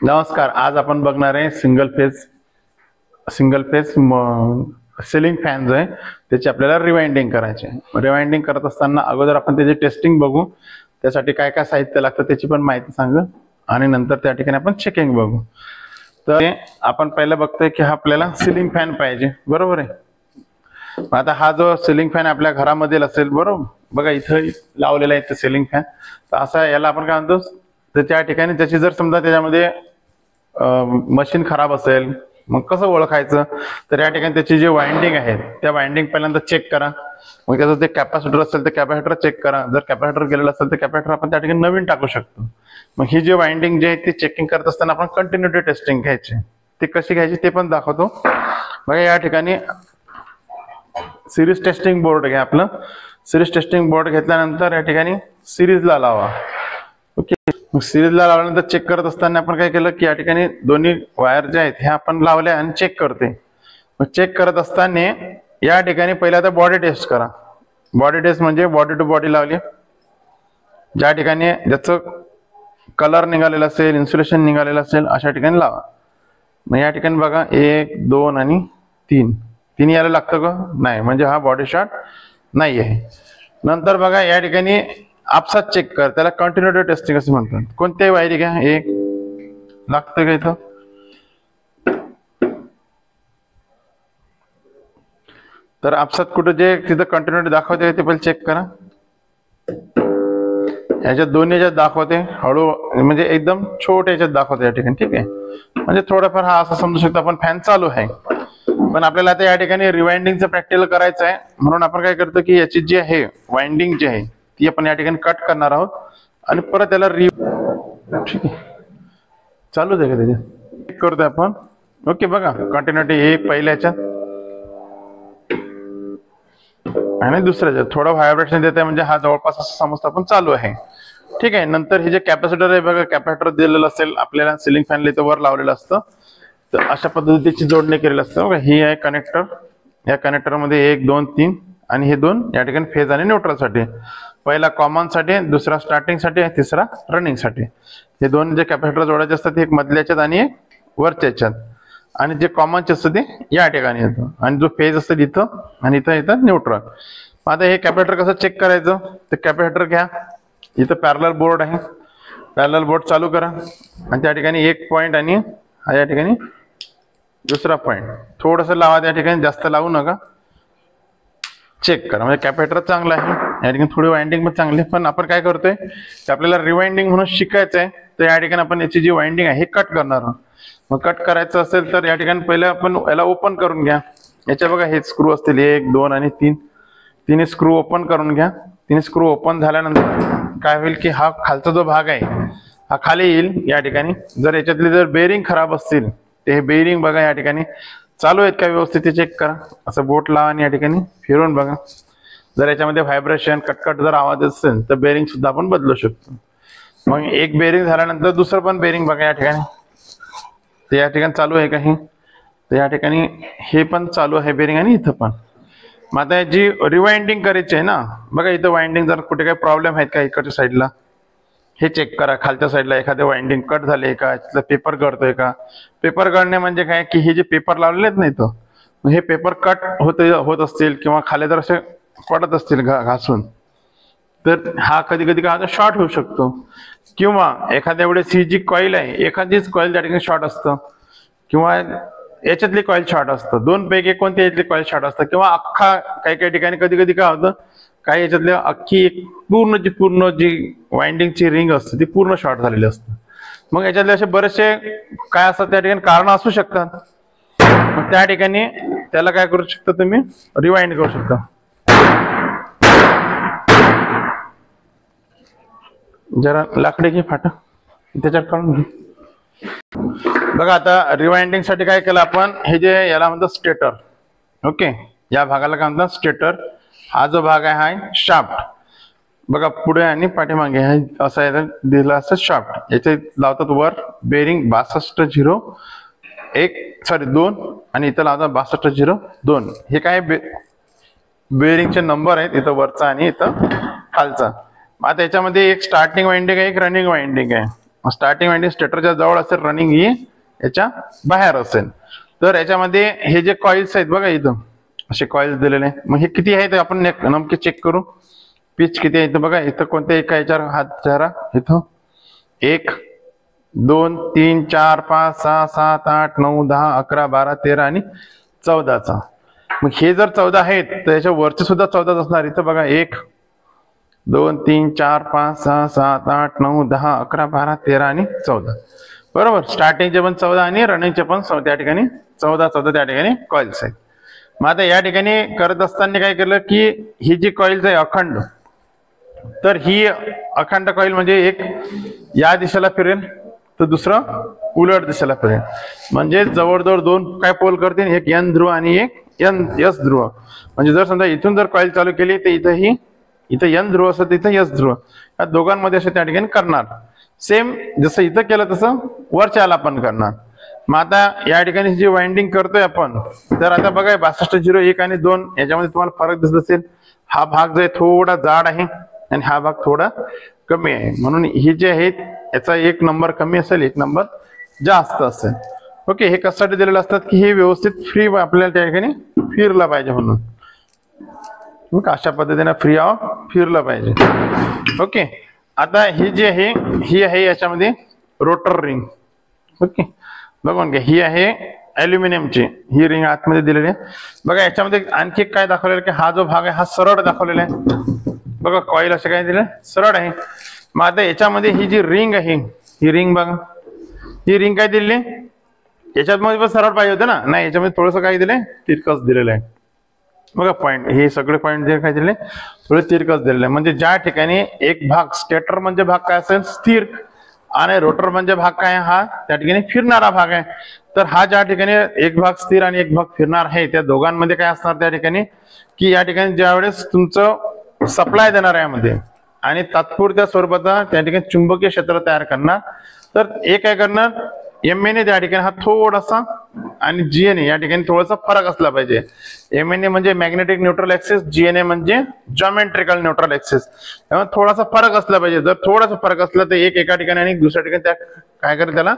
नमस्कार. आज आपण बघणार आहे सिंगल फेज सिलिंग फॅन्स आहे, त्याची आपल्याला रिवाइंडिंग करायची आहे. रिवाइंडिंग करत असताना अगोदर आपण त्याची टेस्टिंग बघू, त्यासाठी काय काय साहित्य लागतं त्याची पण माहिती सांगू आणि नंतर त्या ठिकाणी आपण चेकिंग बघू. तर आपण पहिलं बघतोय की हा आपल्याला सिलिंग फॅन पाहिजे, बरोबर आहे. आता हा जो सिलिंग फॅन आपल्या घरामध्ये असेल, बरोबर, बघा इथं लावलेला आहे सिलिंग फॅन. तर असा याला आपण काय म्हणतो, तर त्या ठिकाणी त्याची जर समजा त्याच्यामध्ये मशीन खराब असेल, मग कसं ओळखायचं, तर या ठिकाणी त्याची जी वाइंडिंग आहे त्या वाइंडिंग पहिल्यांदा चेक करा. मग त्याचं ते कॅपॅसिटर असेल तर कॅपॅसिटर चेक करा. जर कॅपॅसिटर गेलेलं असेल तर कॅपॅसिटर आपण त्या ठिकाणी नवीन टाकू शकतो. मग ही जी वाइंडिंग जी आहे ती चेकिंग करत असताना आपण कंटिन्युटी टेस्टिंग घ्यायची. ती कशी घ्यायची ते पण दाखवतो. बघा या ठिकाणी सिरीज टेस्टिंग बोर्ड घ्या. आपलं सिरीज टेस्टिंग बोर्ड घेतल्यानंतर या ठिकाणी सिरीजला लावा. ओके, मग सिरीजला लावल्यानंतर चेक करत असताना आपण काय केलं की या ठिकाणी दोन्ही वायर ज्या आहेत ह्या आपण लावल्या आणि चेक करते. मग चेक करत असताना या ठिकाणी पहिला आता बॉडी टेस्ट करा. बॉडी टेस्ट म्हणजे बॉडी टू बॉडी लावली, ज्या ठिकाणी ज्याचं कलर निघालेला असेल, इन्सुलेशन निघालेलं असेल अशा ठिकाणी लावा. मग या ठिकाणी बघा 1 2 आणि 3 यायला लागतं का, नाही, म्हणजे हा बॉडी शॉट नाही आहे. नंतर बघा या ठिकाणी आपसात चेक कर, त्याला कंटिन्युटी टेस्टिंग असं म्हणतात. कोणत्याही वायरी घ्या, एक लागतं का इथं, तर आपसात कुठं जे तिथं कंटिन्युटी दाखवते ते पहिले चेक करा. याच्यात दोन्ही याच्यात दाखवते हळू, म्हणजे एकदम छोट्या याच्यात दाखवते या ठिकाणी, ठीक आहे. म्हणजे थोडंफार हा असं समजू शकतो आपण फॅन चालू आहे. पण आपल्याला आता या ठिकाणी रिवाइंडिंगचं प्रॅक्टिकल करायचं आहे, म्हणून आपण काय करतो की याची जी आहे वाइंडिंग जी आहे ती आपण या ठिकाणी कट करणार आहोत आणि परत त्याला ठीक आहे चालूच आहे का त्याच्यात करतोय आपण. ओके, बघा कंटिन्युटी एक पहिल्या याच्यात आणि दुसऱ्याच्यात थोडं व्हायब्रेशन देत आहे, म्हणजे हा जवळपास असं समजतो आपण चालू आहे, ठीक आहे. नंतर हे जे कॅपॅसिटर आहे बघा, कॅपॅसिटर दिलेलं असेल आपल्याला सिलिंग फॅनला इथं वर लावलेलं असतं, तर अशा पद्धतीची जोडणी केलेली असते. बघा ही आहे कनेक्टर, या कनेक्टर मध्ये 1 2 3 आणि हे 2 या ठिकाणी फेज आणि न्यूट्रल साठी. पहिला कॉमन साठी, दुसरा स्टार्टिंग साठी, तिसरा रनिंग साठी. हे दोन जे कॅपॅसिटर जोडायचे असतात एक मधल्याच्यात आणि एक वरच्याच्यात, आणि जे कॉमनचे असतं ते या ठिकाणी येतं, आणि जो फेज असतो इथं आणि इथं येतं न्यूट्रल. आता हे कॅपॅसिटर कसं चेक करायचं, तर कॅपॅसिटर घ्या, इथं पॅरलल बोर्ड आहे, पॅरलल बोर्ड चालू करा आणि त्या ठिकाणी एक पॉइंट आणि हा या ठिकाणी दुसरा पॉइंट थोडंसं लावा, त्या ठिकाणी जास्त लावू नका. चेक करा, म्हणजे कॅपॅसिटर चांगला आहे, या ठिकाणी थोडी वाइंडिंग पण चांगली. पण आपण काय करतोय की आपल्याला रिवाइंडिंग म्हणून शिकायचं आहे, तर या ठिकाणी आपण याची जी वाइंडिंग आहे हे कट करणार आहोत. मग कट करायचं असेल तर या ठिकाणी पहिले आपण याला ओपन करून घ्या. याच्या बघा हे स्क्रू असतील 1 2 आणि 3, तिन्ही स्क्रू ओपन करून घ्या. तिन्ही स्क्रू ओपन झाल्यानंतर काय होईल की हा खालचा जो भाग आहे हा खाली येईल. या ठिकाणी जर याच्यातले जर बेरिंग खराब असतील ते हे बेरिंग बघा या ठिकाणी चालू आहेत का व्यवस्थित ते चेक करा. असं बोट लावा आणि या ठिकाणी फिरवून बघा. जर याच्यामध्ये व्हायब्रेशन कटकट जर आवाज असेल तर बेरिंग सुद्धा आपण बदलू शकतो. मग एक बेरिंग झाल्यानंतर दुसरं पण बेरिंग बघा या ठिकाणी, ते या ठिकाणी चालू आहे का हे, तर या ठिकाणी हे पण चालू आहे बेरिंग आणि इथं पण. मग आता जी रिवाइंडिंग करायची आहे ना, बघा इथं वाइंडिंग जर कुठे काही प्रॉब्लेम आहेत का इकडच्या साईडला हे चेक करा. खालच्या साईडला एखादे वाइंडिंग कट झाले का, पेपर गळतोय का. पेपर गळणे म्हणजे काय की हे जे पेपर लावलेले आहेत ना इथं, हे पेपर कट होत असतील किंवा खाली जर असे पडत असतील घासून, तर हा कधी कधी काय शॉर्ट होऊ शकतो. किंवा एखाद्या वेळेस ही जी कॉईल आहे एखादीच कॉईल त्या ठिकाणी शॉर्ट असतं, किंवा याच्यातली कॉईल शॉर्ट असतं, दोन पैकी कोणत्या याच्यातली कॉईल शॉर्ट असतं, किंवा अख्खा काही काही ठिकाणी कधी कधी काय होतं काही याच्यातल्या अख्खी एक पूर्ण जी वाइंडिंगची रिंग असते ती पूर्ण शॉर्ट झालेली असते. मग याच्यातले असे बरेचसे काय असतात त्या ठिकाणी कारण असू शकतात. मग त्या ठिकाणी त्याला काय करू शकता तुम्ही, रिवाइंड करू शकता. जरा लाकडी घे फाटा त्याच्यात काढून घे. बघा आता रिवाइंडिंग साठी काय केलं आपण, हे जे याला म्हणतात स्टेटर. ओके, या भागाला काय म्हणतात स्टेटर. हा जो भाग आहे हा शाफ्ट. बघा पुढे आणि पाठीमागे असं आहे दिला असं शाफ्ट. याचे लावतात वर बेरिंग 6201 2 आणि इथं लावतात 6202. हे काय बेरिंगचे नंबर आहेत, इथं वरचा आणि इथं खालचा. आता याच्यामध्ये एक स्टार्टिंग वाइंडिंग आहे, एक रनिंग वाइंडिंग आहे. स्टार्टिंग वाइंडिंग स्टेटरच्या जवळ असेल, रनिंग ही याच्या बाहेर असेल. तर याच्यामध्ये हे जे कॉइल्स आहेत बघा, इथं असे कॉइल्स दिलेले. मग हे किती आहे ते आपण नमके चेक करू. पिच किती आहे इथं बघा, इथं कोणत्या एका याच्यावर हात जरा, इथं 1 2 3 4 5 6 7 8 9 10 11 12 13 आणि 14चा. मग हे जर 14 आहेत तर याच्या वरचे सुद्धा 14 असणार. इथं बघा 1 2 3 4 5 6 7 8 9 10 11 12 13 आणि 14. बरोबर. स्टार्टिंगचे पण 14 आणि रनिंगचे पण त्या ठिकाणी 14 त्या ठिकाणी कॉइल्स आहेत. मग आता या ठिकाणी करत असताना काय केलं की ही जी कॉइल्स आहे अखंड, तर ही अखंड कॉइल म्हणजे एक या दिशेला फिरेल तर दुसरं उलट दिशेला फिरेल. म्हणजे जवळजवळ 2 काय पोल करतील, एक एन ध्रुव आणि एक एस ध्रुव. म्हणजे जर समजा इथून जर कॉइल चालू केली तर इथं एन ध्रुव असं, तिथं एस ध्रुव, या दोघांमध्ये असे त्या ठिकाणी करणार. सेम जसं इथं केलं तसं वरच्याला पण करणार. मग आता या ठिकाणी जी वाइंडिंग करतोय आपण, तर आता बघा 6201 आणि 2 याच्यामध्ये तुम्हाला फरक दिसत असेल. हा भाग जो आहे थोडा जाड आहे आणि हा भाग थोडा कमी आहे. म्हणून ही जे आहे याचा 1 नंबर कमी असेल, 1 नंबर जास्त असेल. ओके. हे कशासाठी दिलेले असतात की हे व्यवस्थित फ्री आपल्याला त्या ठिकाणी फिरला पाहिजे म्हणून. मग अशा पद्धतीने फ्री ऑफ फिरलं पाहिजे. ओके. आता ही जी आहे ही आहे याच्यामध्ये रोटर रिंग. ओके. बघून घ्या, ही आहे अल्युमिनियमची, ही रिंग आतमध्ये दिलेली आहे. बघा याच्यामध्ये आणखी काय दाखवलेलं की हा जो भाग आहे हा सरळ दाखवलेला आहे. बघा कॉईल असे काय दिले, सरळ आहे. मग आता याच्यामध्ये ही जी रिंग आहे, ही रिंग बघा, ही रिंग काय दिलेली, याच्यात मध्ये पण सरळ पाहिजे होतं ना, नाही याच्यामध्ये थोडंसं काय दिलंय, तिरकस दिलेलं आहे. बघा पॉईंट, हे सगळे पॉईंट जे काय दिले थोडे तिरकस दिलेले आहे. म्हणजे ज्या ठिकाणी एक भाग स्टेटर म्हणजे भाग काय असेल स्थिर, आणि रोटर म्हणजे भाग काय, हा त्या ठिकाणी फिरणारा भाग आहे. तर हा ज्या ठिकाणी एक भाग स्थिर आणि एक भाग फिरणार आहे, त्या दोघांमध्ये काय असणार त्या ठिकाणी की या ठिकाणी ज्यावेळेस तुमचं सप्लाय देणार आहे यामध्ये आणि तात्पुरत्या स्वरूपाचा त्या ठिकाणी चुंबकीय क्षेत्र तयार करणार, तर एक काय करणार, एमएनए त्या ठिकाणी हा थोडासा आणि जीएनए या ठिकाणी थोडासा फरक असला पाहिजे. एमएनए म्हणजे मॅग्नेटिक न्यूट्रल ऍक्सिस, जीएनए म्हणजे जॉमेट्रिकल न्यूट्रल ऍक्सिस. त्यामुळे थोडासा फरक असला पाहिजे. जर थोडासा फरक असला तर एक एका ठिकाणी आणि दुसऱ्या ठिकाणी त्या काय करेल, त्याला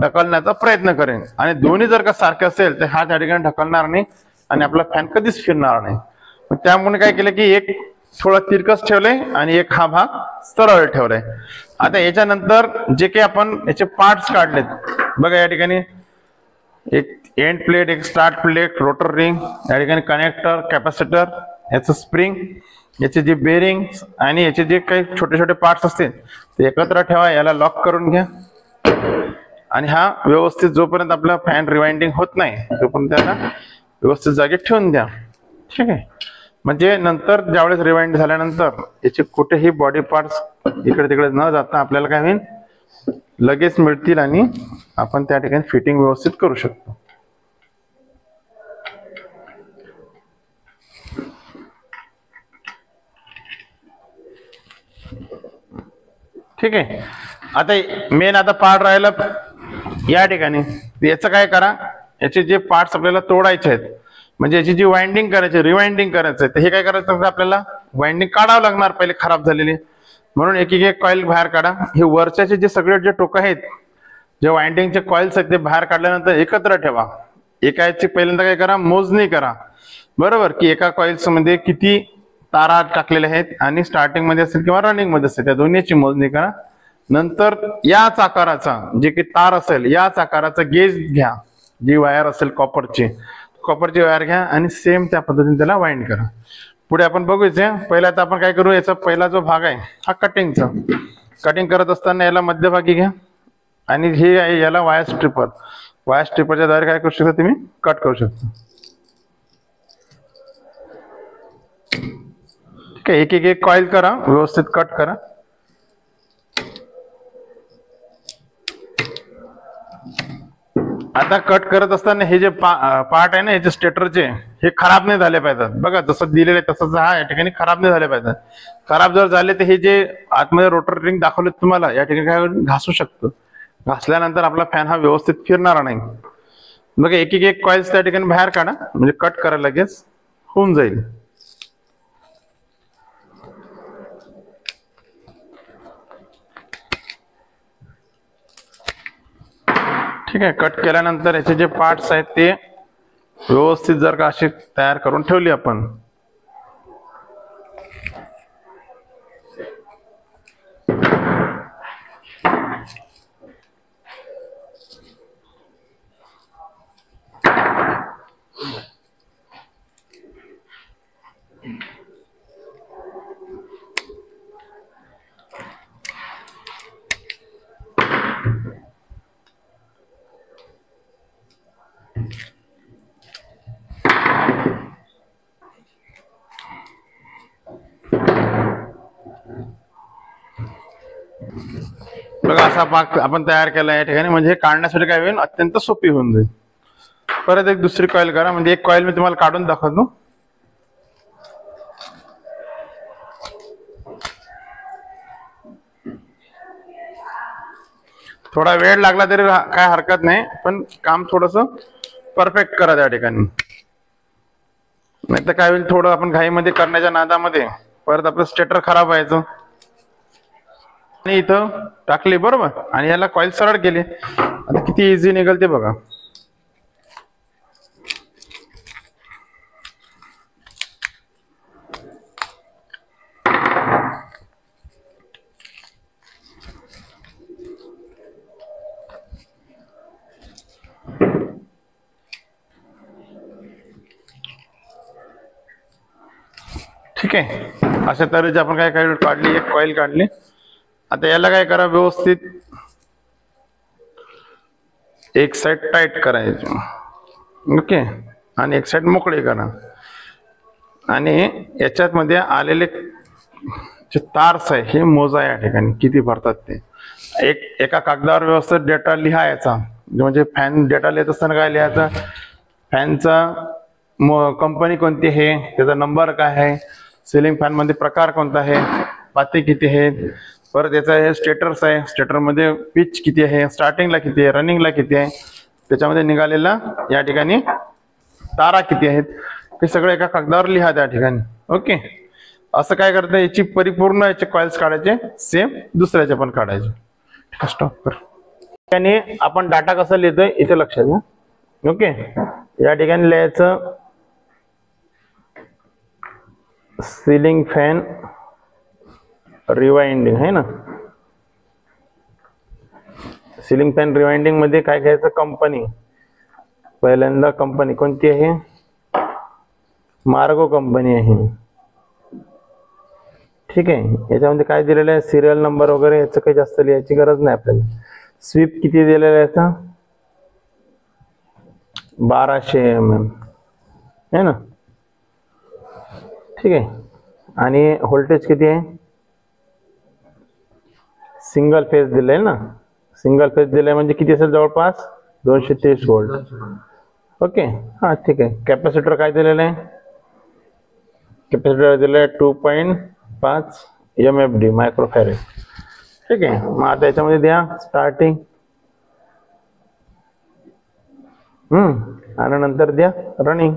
ढकलण्याचा प्रयत्न करेल. आणि दोन्ही जर का सारखे असेल तर हा त्या ठिकाणी ढकलणार नाही आणि आपला फॅन कधीच फिरणार नाही. मग त्यामुळे काय केलं की एक थोडा तिरकस ठेवलंय आणि एक हा भाग सरळ ठेवलाय. आता याच्यानंतर जे काही आपण याचे पार्ट्स काढलेत बघा, या ठिकाणी एक एंड प्लेट, एक स्टार्ट प्लेट, रोटर रिंग, या ठिकाणी कनेक्टर, कॅपॅसिटर, याचं स्प्रिंग, याचे जे बेरिंग आणि याचे जे काही छोटे छोटे पार्ट्स असतील ते एकत्र ठेवा. याला लॉक करून घ्या आणि हा व्यवस्थित जोपर्यंत आपला फॅन रिवाइंडिंग होत नाही तोपर्यंत त्याला व्यवस्थित जागी ठेवून द्या. ठीक आहे. म्हणजे नंतर ज्यावेळेस रिवाइंड झाल्यानंतर याचे कुठेही बॉडी पार्ट्स इकडे तिकडे न जाता आपल्याला काय होईल, लगेच मिळतील आणि आपण त्या ठिकाणी फिटिंग व्यवस्थित करू शकतो. ठीक आहे. आता मेन आता पार्ट राहिला या ठिकाणी, याचं काय करा, याचे जे पार्ट्स आपल्याला तोडायचे आहेत म्हणजे याची जी वाइंडिंग करायची, रिवाइंडिंग करायचं आहे, तर हे काय करायचं, आपल्याला वाइंडिंग काढावं लागणार पहिले खराब झालेली. म्हणून एक एक कॉईल बाहेर काढा. हे वरच्याचे जे सगळे जे टोक आहेत, जे वाइंडिंगचे कॉइल्स आहेत ते बाहेर काढल्यानंतर एकत्र ठेवा. एका याची पहिल्यांदा काय करा, मोजणी करा. बरोबर की एका कॉइल्स मध्ये किती तारा टाकलेल्या आहेत आणि स्टार्टिंग मध्ये असेल किंवा रनिंग मध्ये असेल त्या दोन्हीची मोजणी करा. नंतर याच आकाराचा जे काही तार असेल याच आकाराचा गेज घ्या, जी वायर असेल कॉपरची वायर घ्या आणि सेम त्या पद्धतीने त्याला वाइंड करा. पुढे आपण बघूया. पहिला आता आपण काय करू, याचा पहिला जो भाग आहे हा कटिंगचा. कटिंग करत असताना याला मध्यभागी घ्या आणि हे आहे याला वायर स्ट्रिपरच्या द्वारे काय करू शकता, तुम्ही कट करू शकता. ठीक आहे. एक एक कॉईल करा, व्यवस्थित कट करा. आता कट करत असताना हे जे पार्ट आहे ना याचे स्टेटरचे, हे खराब नाही झाले पाहिजेत. बघा जसं दिलेलं आहे तसंच हा या ठिकाणी खराब नाही झाले पाहिजे. खराब जर झाले तर हे जे आतमध्ये रोटर रिंग दाखवले तुम्हाला या ठिकाणी काय घासू शकतं. घासल्यानंतर आपला फॅन हा व्यवस्थित फिरणार नाही. बघा एक एक कॉइल्स त्या ठिकाणी बाहेर काढा, म्हणजे कट करा लगेच होऊन जाईल. ठीक आहे. कट केल्यानंतर याचे जे पार्ट्स आहेत ते व्यवस्थित जर का असे तयार करून ठेवली आपण, बघा असा भाग आपण तयार केला या ठिकाणी. म्हणजे हे काढण्यासाठी काय होईल, अत्यंत सोपी होऊन जाईल. परत एक दुसरी कॉईल करा. म्हणजे एक कॉईल मी तुम्हाला काढून दाखवतो. थोडा वेळ लागला तरी काय हरकत नाही, पण काम थोडस परफेक्ट करा त्या ठिकाणी. नाही तर काय होईल, थोडं आपण घाईमध्ये करण्याच्या नादामध्ये परत आपलं स्टेटर खराब व्हायचं. आणि इथं टाकली बरोबर, आणि याला कॉईल सरळ केली. आता किती इझी निघेल ते बघा. ठीक आहे. अशा तऱ्हेची आपण काय काढली, एक कॉईल काढली. आता याला काय करा, व्यवस्थित एक साइड टाईट करायची. ओके. आणि एक साइड मोकळी करा. आणि याच्यात मध्ये आलेले जे तार्स आहे हे मोजा या ठिकाणी किती भरतात ते. एका कागदावर व्यवस्थित डेटा लिहायचा. म्हणजे फॅन डेटा लिहित असताना काय लिहायचा, फॅनचा कंपनी कोणती आहे, त्याचा नंबर काय आहे, सिलिंग फॅन मध्ये प्रकार कोणता आहे, पाती किती आहेत, परत याचा हे स्टेटर्स आहे, स्टेटर मध्ये पिच किती आहे, स्टार्टिंगला किती आहे, रनिंगला किती आहे, त्याच्यामध्ये निघालेला या ठिकाणी तारा किती आहेत, हे सगळं एका कागदावर लिहा त्या ठिकाणी. ओके. असं काय करतं, याची परिपूर्ण याचे कॉइल्स काढायचे, सेम दुसऱ्याचे पण काढायचे. स्टॉप कर. याने आपण डाटा कसा लिहितोय इथे लक्षात घ्या. ओके. या ठिकाणी लिहायचं सिलिंग फॅन रिवाइंडिंग आहे ना. सिलिंग फॅन रिवाइंडिंग मध्ये काय घ्यायचं, कंपनी. पहिल्यांदा कंपनी कोणती आहे, मार्गो कंपनी आहे. ठीक आहे. याच्यामध्ये काय दिलेलं आहे, सिरियल नंबर वगैरे याचं काही जास्त लिहायची गरज नाही आपल्याला. स्वीप किती दिलेलं आहे याचा, 1200 mm आहे ना. ठीक आहे. आणि व्होल्टेज किती आहे, सिंगल फेज दिलंय ना. सिंगल फेज दिलंय म्हणजे किती असेल, जवळपास 230 व्होल्ट. ओके. हा ठीक आहे. कॅपॅसिटर काय दिलेलं आहे, कॅपॅसिटर दिलं आहे 2.5 MFD मायक्रोफॅरेड. ठीक आहे. मग आता याच्यामध्ये द्या स्टार्टिंग, आणि नंतर द्या रनिंग.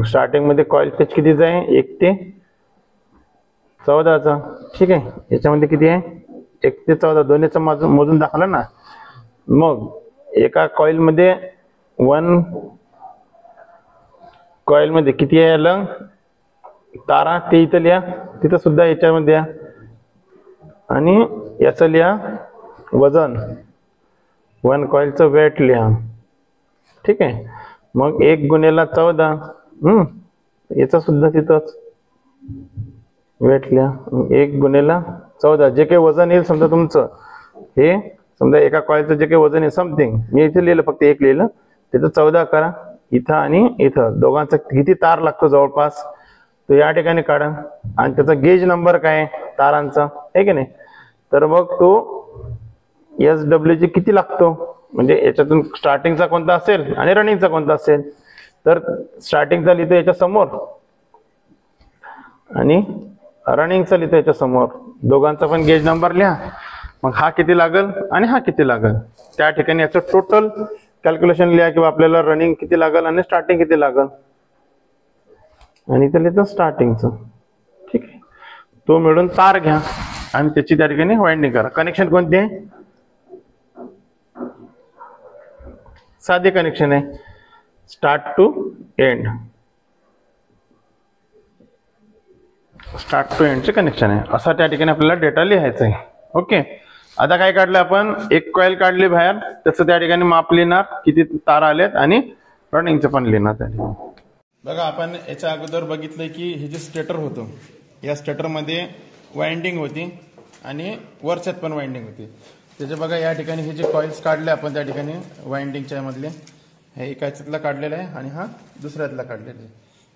स्टार्टिंग मध्ये कॉइल पेच कितीचा आहे, 1 ते 14चा. ठीक आहे. याच्यामध्ये किती आहे, 1 ते 14, दोन्हीचं मोजून दाखवलं ना. मग एका कॉइल मध्ये 1 कॉइल मध्ये किती आहे आलं तारा, ते इथं लिहा, तिथं सुद्धा याच्यामध्ये द्या. आणि याचं लिहा वजन, 1 कॉइलचं वेट लिहा. ठीक आहे. मग 1 गुणेला 14, याचा सुद्धा तिथंच वेट लिहा. 1 गुणेला 14 जे काही वजन येईल समजा तुमचं, हे समजा एका कॉइलचं जे काही वजन आहे समथिंग, मी इथे लिहिलं फक्त 1 लिहिलं, तिथं 14 करा. इथं आणि इथं दोघांचा किती तार लागतो जवळपास तो या ठिकाणी काढा. आणि त्याचा गेज नंबर काय आहे तारांचा, आहे की नाही. तर मग तो SW किती लागतो, म्हणजे याच्यातून स्टार्टिंगचा कोणता असेल आणि रनिंगचा कोणता असेल. तर स्टार्टिंगचा लिहितो याच्या समोर आणि रनिंगचा लिहितो याच्या समोर, दोघांचा पण गेज नंबर लिहा. मग हा किती लागल आणि हा किती लागल, त्या ठिकाणी याचं टोटल कॅल्क्युलेशन लिहा किंवा आपल्याला रनिंग किती लागल आणि स्टार्टिंग किती लागल. आणि इथं लिहितो स्टार्टिंगचं. ठीक आहे. तो मिळून तार घ्या आणि त्याची त्या ठिकाणी वाइंडिंग करा. कनेक्शन कोणते आहे, साधे कनेक्शन आहे, start to end, start to एंडचे कनेक्शन आहे. असा त्या ठिकाणी आपल्याला डेटा लिहायचा आहे. ओके, आता काय काढलं आपण, एक कॉईल काढली बाहेर, त्याचं त्या ठिकाणी माप लिहिणार, किती तार आलेत आणि रनिंगचं पण लिहिणार त्या ठिकाणी. बघा, आपण याच्या अगोदर बघितलंय की हे जे स्टेटर होतं, या स्टेटरमध्ये वाइंडिंग होती आणि वरच्यात पण वाइंडिंग होती. त्याचे बघा या ठिकाणी हे जे कॉइल्स काढले आपण त्या ठिकाणी वाइंडिंगच्या मधले, हे एका याच्यातला काढलेला आहे आणि हा दुसऱ्यातला काढलेला आहे.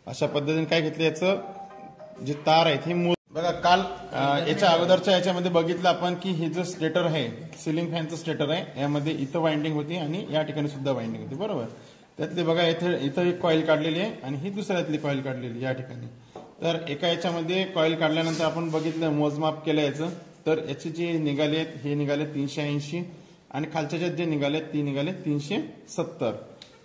अशा पद्धतीने काय घेतलं, याचं जे तार आहेत हे बघा, काल याच्या अगोदरच्या याच्यामध्ये बघितलं आपण की हे जो स्टेटर आहे, सिलिंग फॅनचं स्टेटर आहे, यामध्ये इथं वाइंडिंग होती आणि या ठिकाणी सुद्धा वाइंडिंग होती, बरोबर. त्यातली बघा इथं एक कॉईल काढलेली आहे आणि ही दुसऱ्यातली कॉईल काढलेली या ठिकाणी. तर एका याच्यामध्ये कॉईल काढल्यानंतर आपण बघितलं, मोजमाप केलं याचं, तर याचे जे निघाले आहेत हे निघाले 380 आणि खालच्या जे निघाले ती निघाले 370.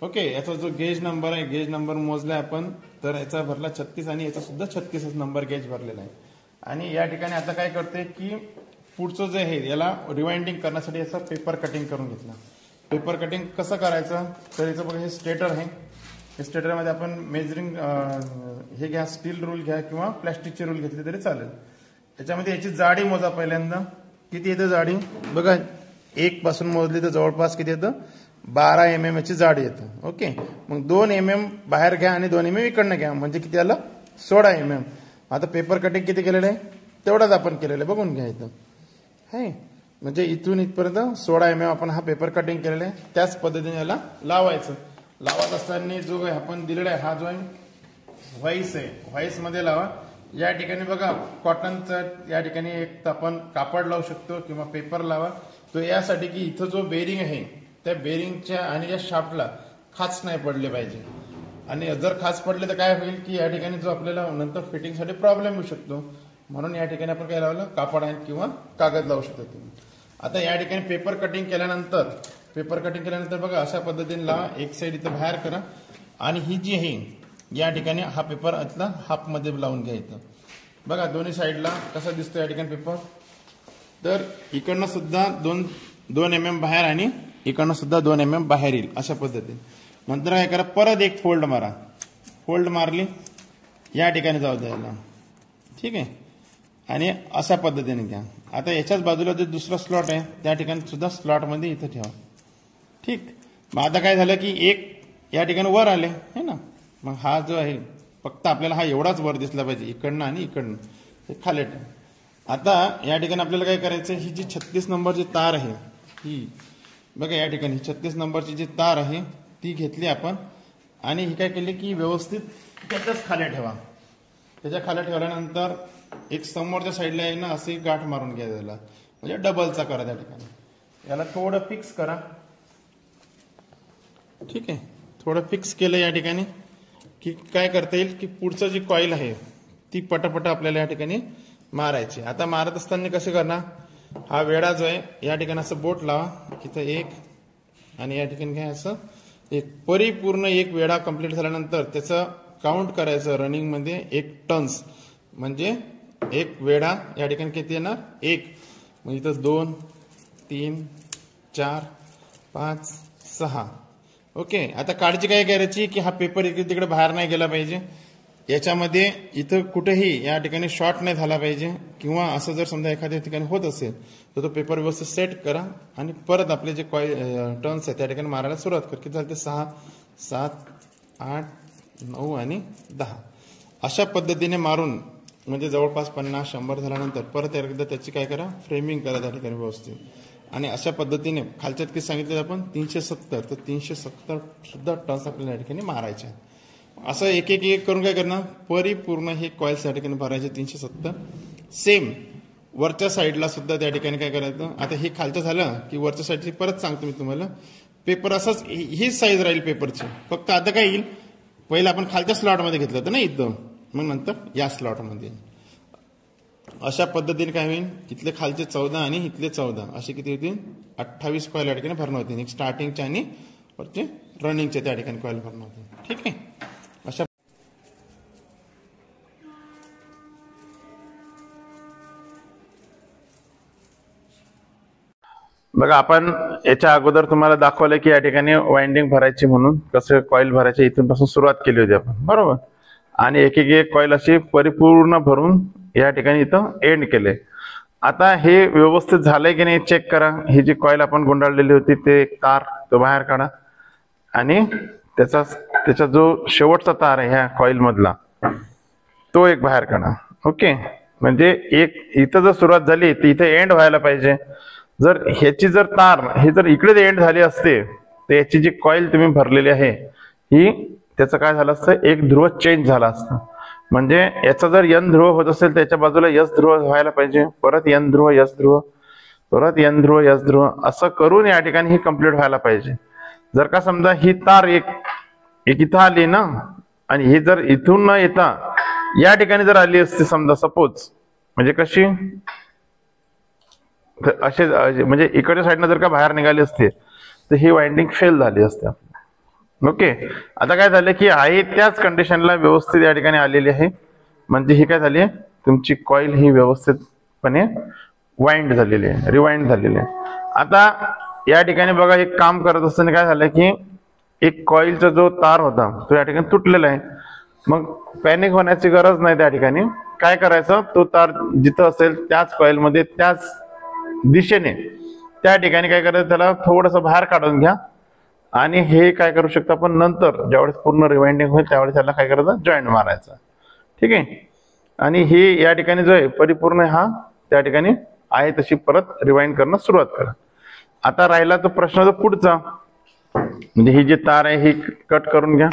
ओके, याचा जो गेज नंबर आहे, गेज नंबर मोजलाय आपण, तर याचा भरला 36 आणि याचा सुद्धा 36 नंबर गेज भरलेला आहे. आणि या ठिकाणी आता काय करतोय की पुढचं जे आहे याला रिवाइंडिंग करण्यासाठी याचा पेपर कटिंग करून घेतला. पेपर कटिंग कसं करायचं, तर याचं बघा हे स्टेटर आहे, या स्टेटरमध्ये आपण मेजरिंग हे घ्या, स्टील रूल घ्या किंवा प्लॅस्टिकचे रूल घेतले तरी चालेल. त्याच्यामध्ये याची जाडी मोजा पहिल्यांदा, किती येतं जाडी बघा, 1 पासून मोजली तर जवळपास किती येतं, 12 mm याची जाडी येतं. ओके, मग 2 mm बाहेर घ्या आणि 2 mm इकडनं घ्या, म्हणजे किती आलं, 16 mm. आता पेपर कटिंग किती केलेलं आहे तेवढाच आपण केलेलं आहे, बघून घ्या इथं आहे, म्हणजे इथून इथपर्यंत 16 mm आपण हा पेपर कटिंग केलेला आहे. त्याच पद्धतीने याला लावायचं. लावत असताना जो आपण दिलेला आहे हा जो आहे व्हाईस आहे, व्हाईस मध्ये लावा. या ठिकाणी बघा कॉटनचं या ठिकाणी एक आपण कापड लावू शकतो किंवा पेपर लावा. तो यासाठी की इथं जो बेरिंग आहे त्या बेरिंगच्या आणि या शाफ्टला खाच नाही पडले पाहिजे, आणि जर खाच पडले तर काय होईल की या ठिकाणी जो आपल्याला नंतर फिटिंगसाठी प्रॉब्लेम होऊ शकतो. म्हणून या ठिकाणी आपण काय लावलं, कापड आहे किंवा कागद लावू शकतो तुम्ही. आता या ठिकाणी पेपर कटिंग केल्यानंतर बघा अशा पद्धतीने लावा, एक साईड इथं बाहेर करा आणि ही जी आहे या ठिकाणी हा पेपर इथला हाफ मध्ये लावून घ्या. इथं बघा दोन्ही साईडला कसा दिसतो या ठिकाणी पेपर, तर इकडनं सुद्धा 2 mm बाहेर आणि इकडनं सुद्धा 2 mm बाहेर येईल अशा पद्धतीने. नंतर काय करा, परत एक फोल्ड मारा, फोल्ड मारली या ठिकाणी जाऊ द्यायला, ठीक आहे, आणि अशा पद्धतीने घ्या. आता याच्याच बाजूला जे दुसरा स्लॉट आहे त्या ठिकाणी सुद्धा स्लॉट मध्ये इथं ठेवा, ठीक. मग आता काय झालं की एक या ठिकाणी वर आले है ना, मग हा जो आहे फक्त आपल्याला हा एवढाच वर दिसला पाहिजे, इकडनं आणि इकडनं हे खाली ठेवा. आता या ठिकाणी आपल्याला काय करायचं, ही जी 36 नंबरची तार आहे ही बघा, या ठिकाणी 36 नंबरची जी तार आहे ती घेतली आपण आणि ही काय केली की व्यवस्थित त्याच्याच खाली ठेवा. त्याच्या खाली ठेवल्यानंतर एक समोरच्या साईडला आहे ना असे गाठ मारून घ्या त्याला, म्हणजे डबलचा करा त्या ठिकाणी. याला थोडं फिक्स करा, ठीक आहे. थोडं फिक्स केलं या ठिकाणी की काय करता येईल की पुढचं जी कॉईल आहे ती पटापट आपल्याला या ठिकाणी मारायची. आता मारत असताना कसं करणार, हा वेढा जो आहे या ठिकाणी असं बोट लावा, इथं एक आणि या ठिकाणी काय असं एक परिपूर्ण एक वेढा कंप्लीट झाल्यानंतर त्याचं काउंट करायचं रनिंग मध्ये 1 टन्स, म्हणजे एक वेढा या ठिकाणी किती येणार 1, मग इथं 2 3 4 5 6. ओके, आता काळजी काय करायची की हा पेपर इकडे तिकडे बाहेर नाही गेला पाहिजे, याच्यामध्ये इथं कुठेही या ठिकाणी शॉर्ट नाही झाला पाहिजे, किंवा असं जर समजा एखाद्या ठिकाणी होत असेल तर तो पेपर व्यवस्थित सेट करा आणि परत आपले जे टर्न्स आहेत त्या ठिकाणी मारायला सुरुवात कर. किती झाले, 6 7 8 9 आणि 10 अशा पद्धतीने मारून, म्हणजे जवळपास 50-100 झाल्यानंतर परत एकदा त्याची काय करा, फ्रेमिंग करा त्या ठिकाणी व्यवस्थित. आणि अशा पद्धतीने खालच्यात किती सांगितलं आपण 370, तर 370 सुद्धा टर्न्स आपल्याला या ठिकाणी मारायचे. असं एक एक करून काय करणार, परिपूर्ण हे कॉइल्स या ठिकाणी भरायचे 370. सेम वरच्या साईडला सुद्धा त्या ठिकाणी काय करायचं. आता हे खालचं झालं की वरच्या साईडची परत सांगतो मी तुम्हाला, पेपर असंच हीच साईज राहील पेपरची, फक्त आता काय येईल, पहिलं आपण खालच्या स्लॉटमध्ये घेतलं होतं ना इथं, मग नंतर या स्लॉटमध्ये. अशा पद्धतीने काय होईल, इथले खालचे 14 आणि इथले 14 असे किती होतील, 28 कॉईल या ठिकाणी भरणं होतील. एक स्टार्टिंगचे आणि वरचे रनिंगचे त्या ठिकाणी कॉईल भरणं होतील, ठीक आहे. अशा बघा आपण याच्या अगोदर तुम्हाला दाखवलं की या ठिकाणी वाइंडिंग भरायची म्हणून कसं कॉईल भरायची इथून पासून सुरुवात केली होती आपण, बरोबर. आणि एक एक कॉईल अशी परिपूर्ण भरून या ठिकाणी इथं एंड केले. आता हे व्यवस्थित झालंय की नाही चेक करा. ही जी कॉईल आपण गुंडाळलेली होती ते एक तार तो बाहेर काढा आणि त्याचा जो शेवटचा तार आहे ह्या कॉईल मधला तो एक बाहेर काढा. ओके, म्हणजे एक इथं जर सुरुवात झाली तर इथे एंड व्हायला पाहिजे. जर ह्याची जर तार हे जर इकडे एंड झाली असते तर याची जी कॉईल तुम्ही भरलेली आहे ही त्याचं काय झालं असतं, एक ध्रुव चेंज झाला असतं. म्हणजे याचा जर एन ध्रुव होत असेल तर याच्या बाजूला यस ध्रुव व्हायला पाहिजे, परत एन ध्रुव यस ध्रुव, परत एन ध्रुव यस ध्रुव, असं करून या ठिकाणी ही कंप्लीट व्हायला पाहिजे. जर का समजा ही तार एक इथं आली ना आणि ही जर इथून न येता या ठिकाणी जर आली असती समजा सपोज, म्हणजे कशी असे म्हणजे इकडच्या साईडनं जर का बाहेर निघाली असते तर ही वाइंडिंग फेल झाली असते. ओके, आता काय झालं की आहे त्याच कंडिशनला व्यवस्थित या ठिकाणी आलेली आहे. म्हणजे ही काय झाली आहे, तुमची कॉईल ही व्यवस्थितपणे वाइंड झालेली आहे, रिवाइंड झालेली आहे. आता या ठिकाणी बघा एक काम करत असताना काय झालं की एक कॉईलचा जो तार होता तो या ठिकाणी तुटलेला आहे. मग पॅनिक होण्याची गरज नाही. त्या ठिकाणी काय करायचं, तो तार जिथं असेल त्याच कॉईलमध्ये त्याच दिशेने त्या ठिकाणी काय करायचं, त्याला थोडंसं बाहेर काढून घ्या आणि हे काय करू शकतो आपण नंतर ज्यावेळेस पूर्ण रिवाइंडिंग होईल त्यावेळेस त्याला काय करायचं, जॉईंट मारायचा. ठीक आहे. आणि ही या ठिकाणी जो आहे परिपूर्ण हा त्या ठिकाणी आहे तशी परत रिवाइंड करणं सुरुवात करा. आता राहिला तो प्रश्न जो पुढचा, म्हणजे ही जी तार आहे ही कट करून घ्या.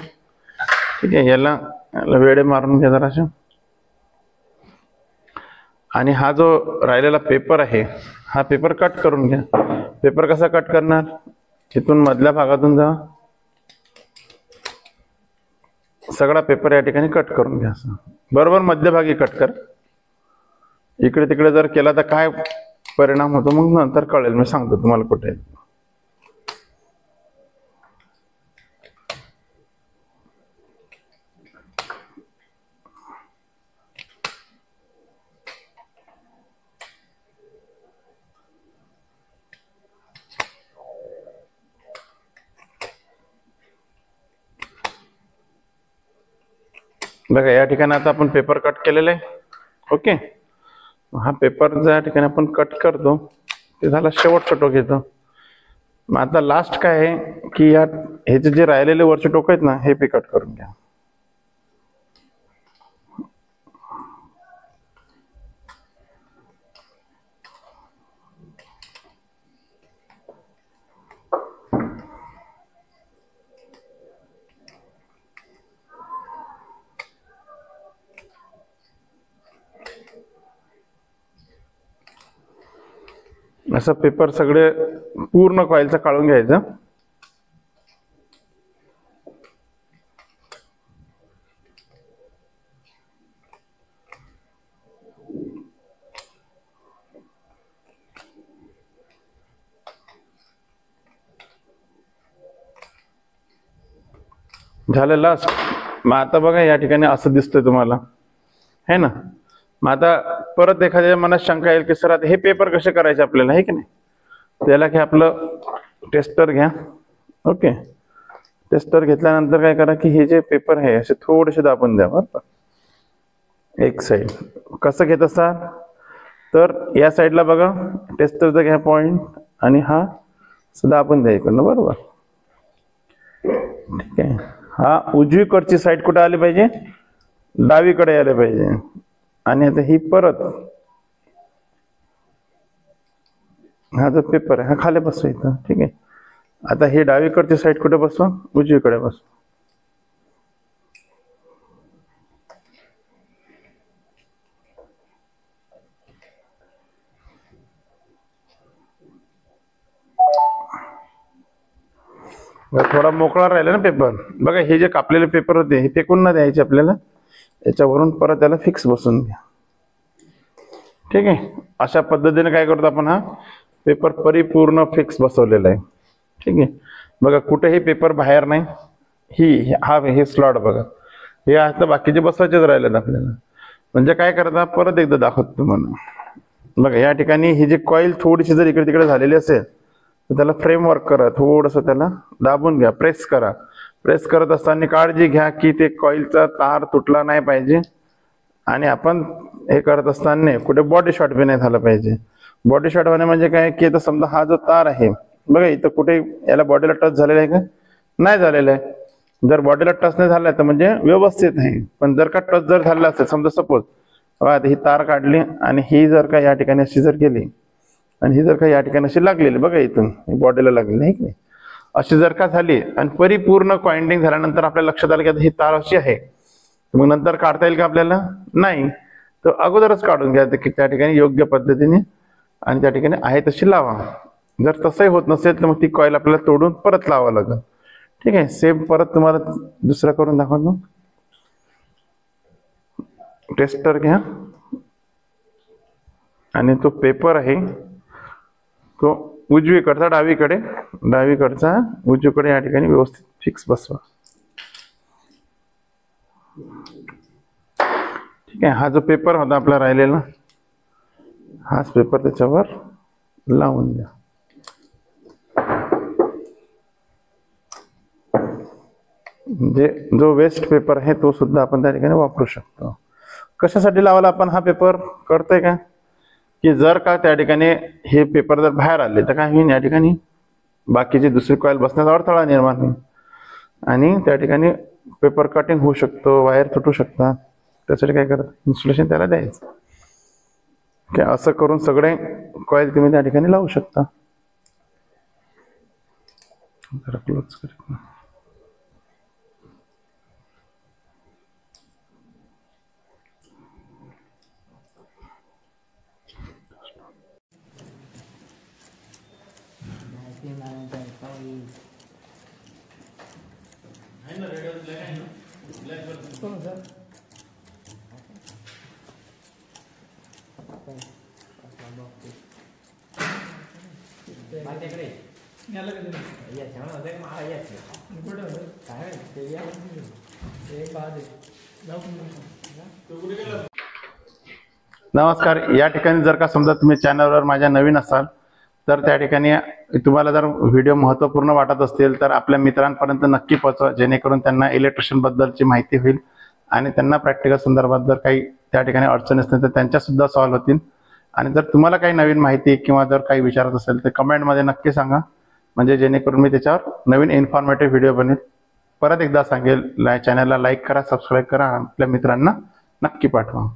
ठीक आहे, याला वेडे मारून घ्या जराशे. आणि हा जो राहिलेला पेपर आहे हा पेपर कट करून घ्या. पेपर कसा कट करणार, इथून मधल्या भागातून जा, सगळा पेपर या ठिकाणी कट करून घ्या. बरोबर मध्यभागी कट कर. इकडे तिकडे जर केला तर काय परिणाम होतो मग नंतर कळेल, मी सांगतो तुम्हाला कुठे. बघा या ठिकाणी आता आपण पेपर कट केलेला आहे. ओके, हा पेपर ज्या ठिकाणी आपण कट करतो ते झाला शेवटचा टोक येतो. मग आता लास्ट काय आहे की या ह्याचे जे राहिलेले वरचे टोक आहेत ना हे कट करून घ्या. असं पेपर सगळे पूर्ण कॉईलचा काढून घ्यायचं. झालं लास्ट. मग आता बघा या ठिकाणी असं दिसतंय तुम्हाला है ना. मग आता परत एखाद्या मनात शंका येईल की सर आता हे पेपर कसे करायचे आपल्याला, आहे की नाही. त्याला की आपलं टेस्टर घ्या. ओके, टेस्टर घेतल्यानंतर काय करा की हे जे पेपर आहे असे थोडेसे दाबून द्या बरं. एक साईड कसं घेत असा तर या साईडला बघा टेस्टरचा घ्या पॉइंट आणि हा दाबून द्या इकडनं, बरोबर. ठीक आहे, हा उजवीकडची साईड कुठे आली पाहिजे, डावीकडे आले पाहिजे. आणि आता ही परत हा जो पेपर आहे हा खाली बसवायचा. ठीक आहे, आता ही डावीकडची साईड कुठे बसवा, उजवीकडे बसवा. थोडा मोकळा राहिला ना पेपर. बघा हे जे कापलेले पेपर होते हे फेकून ना द्यायचे आपल्याला, याच्यावरून परत त्याला फिक्स बसून घ्या. ठीक आहे, अशा पद्धतीने काय करतो आपण, हा पेपर परिपूर्ण फिक्स बसवलेला आहे. ठीक आहे, बघा कुठेही पेपर बाहेर नाही. हे स्लॉट बघा, हे आता बाकीचे बसवायचेच राहिलेत आपल्याला. म्हणजे काय करता, परत एकदा दाखवतो तुम्हाला. बघा या ठिकाणी ही जी कॉईल थोडीशी जर इकडे तिकडे झालेली असेल तर त्याला फ्रेमवर्क करा, थोडंसं त्याला दाबून घ्या, प्रेस करा. प्रेस करत असताना काळजी घ्या की ते कॉईलचा तार तुटला नाही पाहिजे आणि आपण हे करत असताना कुठे बॉडी शॉट बी नाही झालं पाहिजे. बॉडी शॉट होणे म्हणजे काय की आता समजा हा जो तार आहे बघा, इथं कुठे याला बॉडीला टच झालेला आहे का? नाही झालेला आहे. जर बॉडीला टच नाही झाला तर म्हणजे व्यवस्थित आहे. पण जर का टच जर झालेला असेल, समजा सपोज ही तार काढली आणि ही जर का या ठिकाणी अशी जर गेली आणि ही जर का या ठिकाणी अशी लागलेली बघा, इथून बॉडीला लागलेली आहे की नाही, अशी जर का झाली आणि परिपूर्ण कॉइंडिंग झाल्यानंतर आपल्या लक्षात आलं की ही तार अशी आहे, मग नंतर काढता येईल का आपल्याला? नाही. तर अगोदरच काढून घ्या की त्या ठिकाणी योग्य पद्धतीने आणि त्या ठिकाणी आहे तशी लावा. जर तसंही होत नसेल तर मग ती कॉईल आपल्याला तोडून परत लावावं लागेल. ठीक आहे. सेम परत तुम्हाला दुसरा करून दाखवतो. टेस्टर घ्या आणि तो पेपर आहे तो उजवीकडचा डावीकडचा उजवीकडे या ठिकाणी व्यवस्थित फिक्स बसवा. ठीक आहे. हा जो पेपर होता आपला राहिलेला, हाच पेपर त्याच्यावर लावून द्या. म्हणजे जो वेस्ट पेपर आहे तो सुद्धा आपण त्या ठिकाणी वापरू शकतो. कशासाठी लावायला आपण हा पेपर कळतंय का? की जर का त्या ठिकाणी हे पेपर जर बाहेर आले तर काय होईल, या ठिकाणी बाकीची दुसरी कॉईल बसण्याचा अडथळा निर्माण होईल आणि त्या ठिकाणी पेपर कटिंग होऊ शकतो, वायर तुटू शकतात. त्यासाठी काय करत इन्सुलेशन त्याला द्यायचं. की असं करून सगळे कॉईल तुम्ही त्या ठिकाणी लावू शकता. जरा क्लोज कर. नमस्कार. या ठिकाणी जर का समजा तुम्ही चॅनलवर माझ्या नवीन असाल तर त्या ठिकाणी तुम्हाला जर व्हिडिओ महत्त्वपूर्ण वाटत असतील तर आपल्या मित्रांपर्यंत नक्की पोहोचवा, जेणेकरून त्यांना इलेक्ट्रिशियन बद्दलची माहिती होईल आणि त्यांना प्रॅक्टिकल संदर्भात जर काही त्या ठिकाणी अडचणी असतील तर त्यांच्या सुद्धा सॉल्व्ह होतील. आणि जर तुम्हाला काही नवीन माहिती किंवा जर काही विचारत असेल तर कमेंटमध्ये नक्की सांगा, म्हणजे जेणेकरून मी त्याच्यावर नवीन इन्फॉर्मेटिव्ह व्हिडिओ बनवेल. परत एकदा सांगेल, चॅनलला लाईक करा, सबस्क्राईब करा, आपल्या मित्रांना नक्की पाठवा.